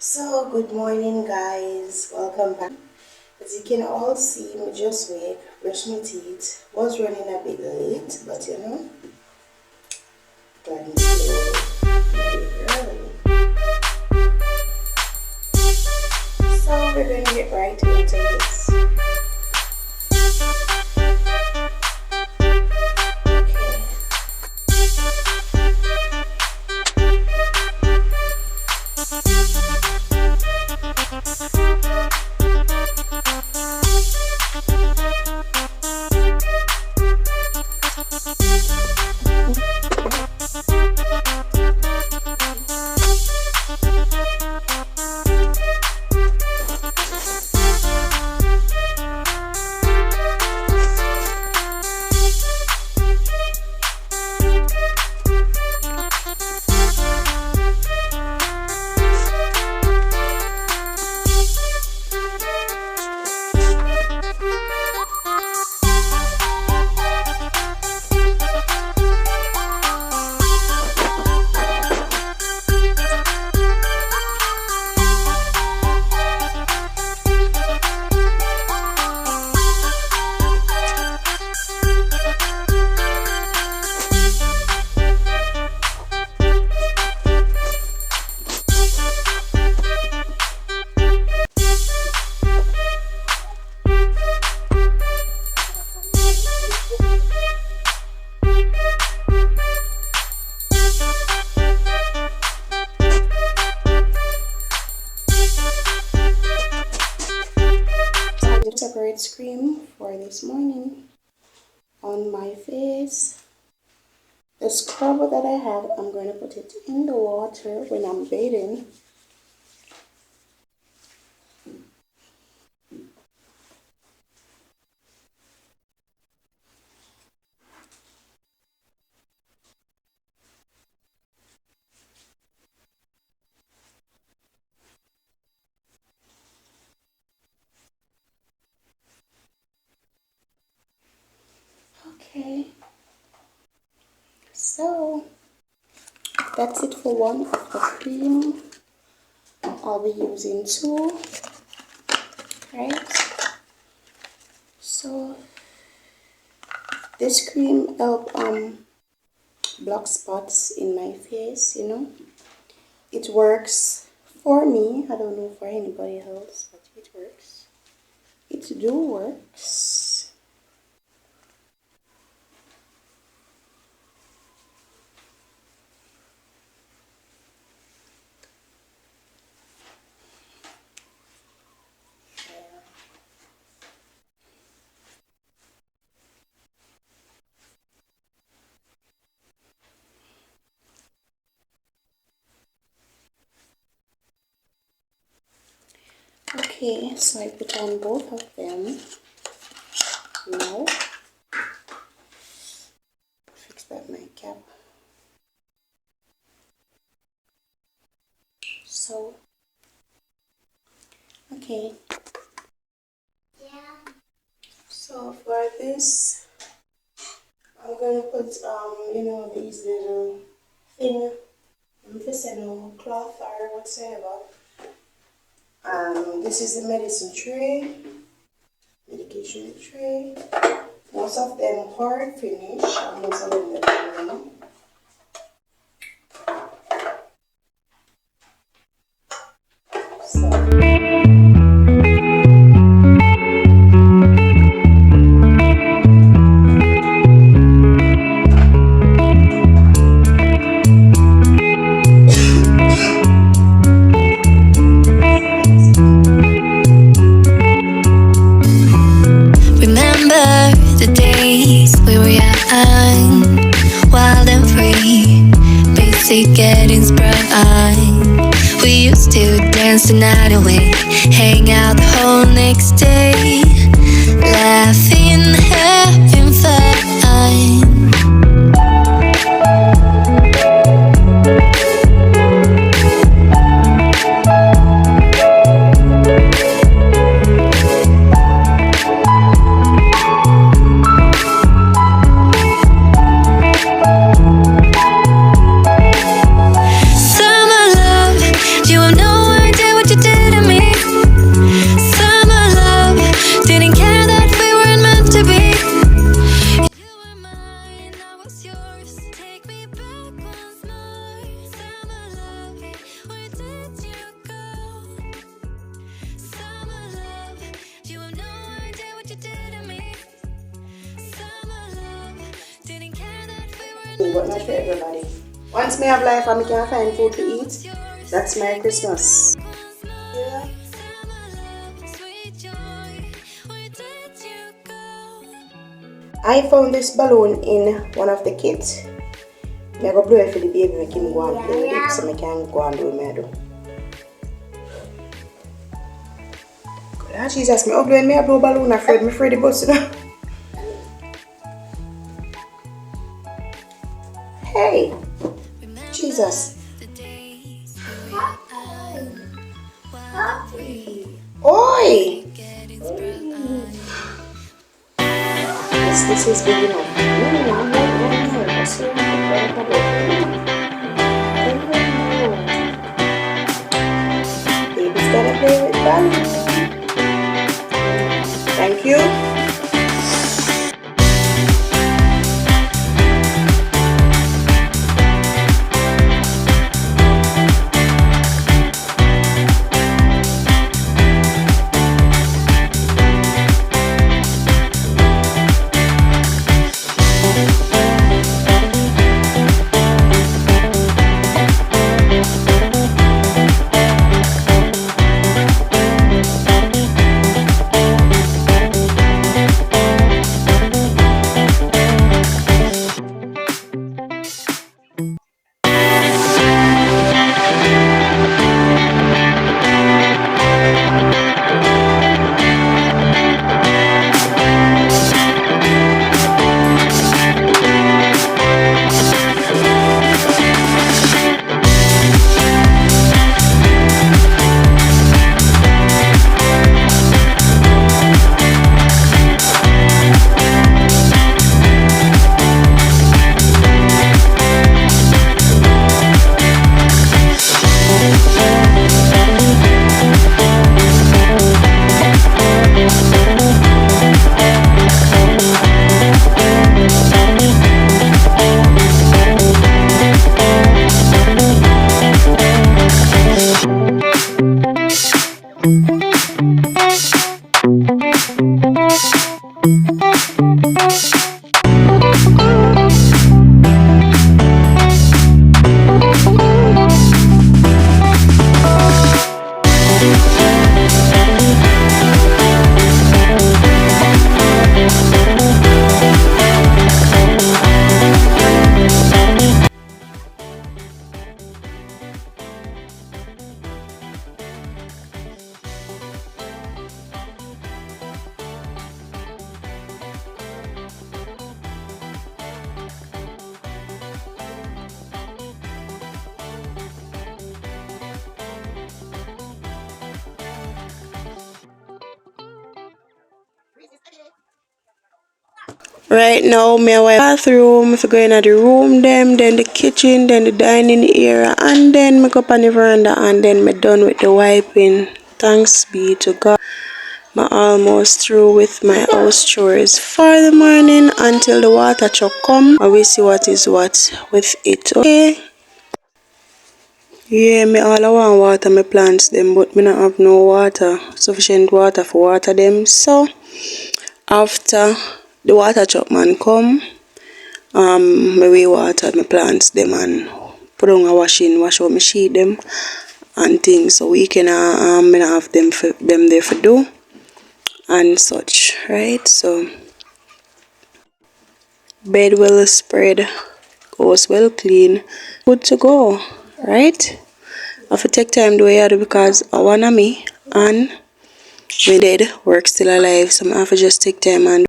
So, good morning, guys. Welcome back. As you can all see, me just wake, brush my teeth. Was running a bit late, but glad me early. So, we're going to get right into this. Separate cream for this morning on my face. The scrubber that I have, I'm going to put it in the water when I'm bathing. Okay, so that's it for one of the cream. I'll be using two, right? So this cream help block spots in my face. It works for me. I don't know for anybody else, but it works. It do works. Okay, so I put on both of them now. Fix that my cap. So, okay. Yeah. So for this, I'm gonna put these little thin, cloth or whatsoever. This is the medicine tray, medication tray. Most of them hard finish, and most of them getting sprung. We used to dance the night away, hang out the whole next day, laughing, having fun. Summer love, you have no idea But not for everybody. Once me have life and me can find food to eat, that's my Christmas. Yeah. I found this balloon in one of the kits. I go blow it for the baby, make him go and play with it so I can go and do what I do. God, Jesus, me blow me a blow balloon, afraid me afraid the bus, you know. Hey, Jesus. Oi! This is big enough. Baby's gotta play with balloon. Thank you. Right now, me a wipe bathroom, if I go in the room them, then the kitchen, then the dining area, and then me go up on the veranda, and then me done with the wiping. Thanks be to God. I'm almost through with my house chores for the morning until the water truck come. I will see what is what with it. Okay. Yeah, me all I want water my plants them, but me not have no water, sufficient water for water them. So after the water truck man come, me we water my plants them and put on a wash out my sheet them and things. So we can me not have them there for do and such, right? So bed well spread, house well clean, good to go, right? I have to take time to do because I wanna me and my dead work still alive, so I have to just take time and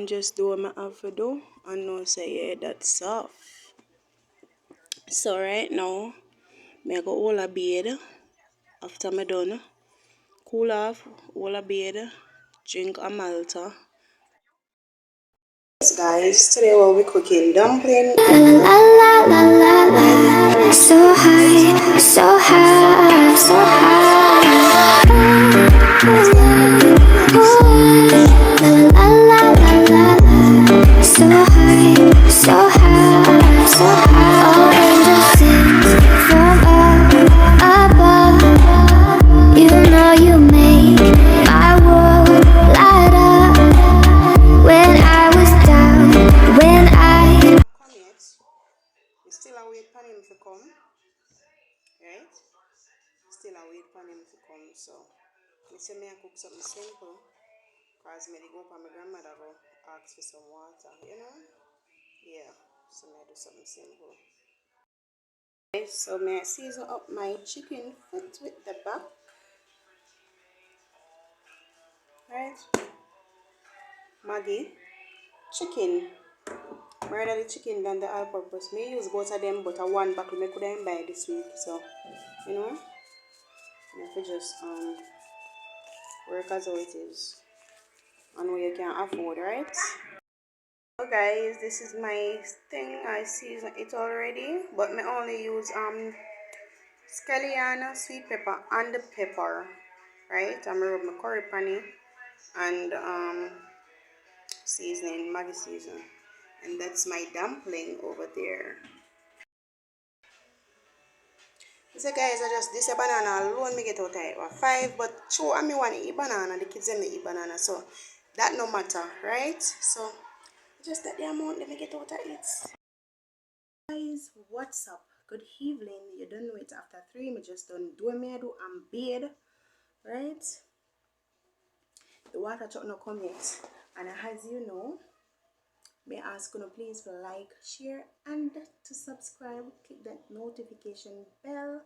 just do what I have to do and know say yeah that's soft. So right now I go hold a bed after me done. Cool off, hold a bed, drink a Malta. Yes guys, today we'll be cooking dumpling. La la la la la, so high, so high, so high. La la la la la, so high, so high, so high. All angels sing from above. You know you make my world light up. When I was down, when I right? Still I wait for him to come, so I say me I cook something simple, cause me go up and my grandmother go ask for some water, you know? Yeah, so me I do something simple. Okay, so me I season up my chicken foot with the back, right? Maggi, chicken. Murder the chicken than the all-purpose. Me use both of them, but a one bottle me couldn't buy this week, so you know, I could just work as how it is and what you can afford, right? So guys, this is my thing. I season it already, but me only use scallion, sweet pepper, and the pepper, right? I'm gonna rub my curry pan it and seasoning, Maggi season, and that's my dumpling over there. So guys, I just this a banana alone me get out of it. 5, but two I me want to eat banana. The kids them eat banana, so that no matter, right? So just that the amount they me get out of it. Guys, what's up? Good evening. You don't know it after 3. Me just done do me I do and bathe, right? The water truck no come yet, and as you know, may I ask you to please like, share, and to subscribe. Click that notification bell.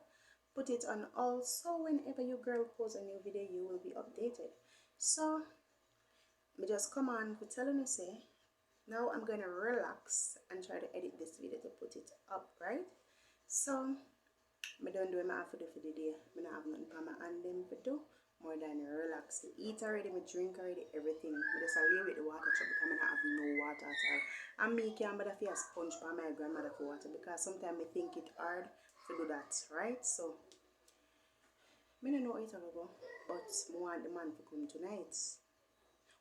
Put it on all, so whenever your girl posts a new video, you will be updated. So, me just come on to tell you say, now I'm gonna relax and try to edit this video to put it up, right? So, me don't do my half for the day. Me not have nothing for my hand them to do more than relax. Me eat already, me drink already, everything. Me just lay with the water truck because I not have no water at all. And me can't bother for a sponge for my grandmother for water because sometimes I think it hard to do that, right? So I don't know how it will go, but I want the man to come tonight.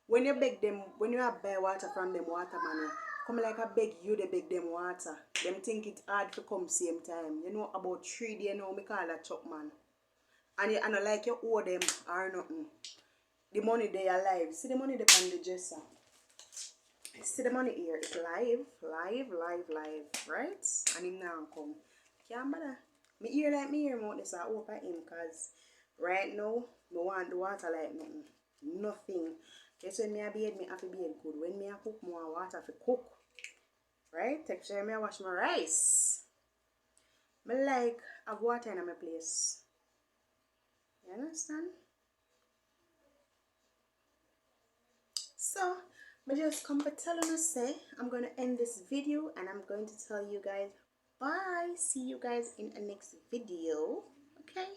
When you beg them, when you have buy water from them water man, come like I beg you, they beg them water. Them think it hard to come same time. You know about 3 days now, me call that chop man. And you not like you owe them or nothing. The money they are live. See the money they on the dresser. See the money here. It's live, right? And him now come. Can't bother. Me hear like me hear about this. I hope I him because right now, me want the water like nothing. Nothing. Guess when me a bathe, me have to bathe good. When me a cook, more water to cook. Right? Take sure me a wash my rice. Me like have water in my place. You understand? So, I just come to tell you say I'm going to end this video and I'm going to tell you guys bye. See you guys in the next video. Okay?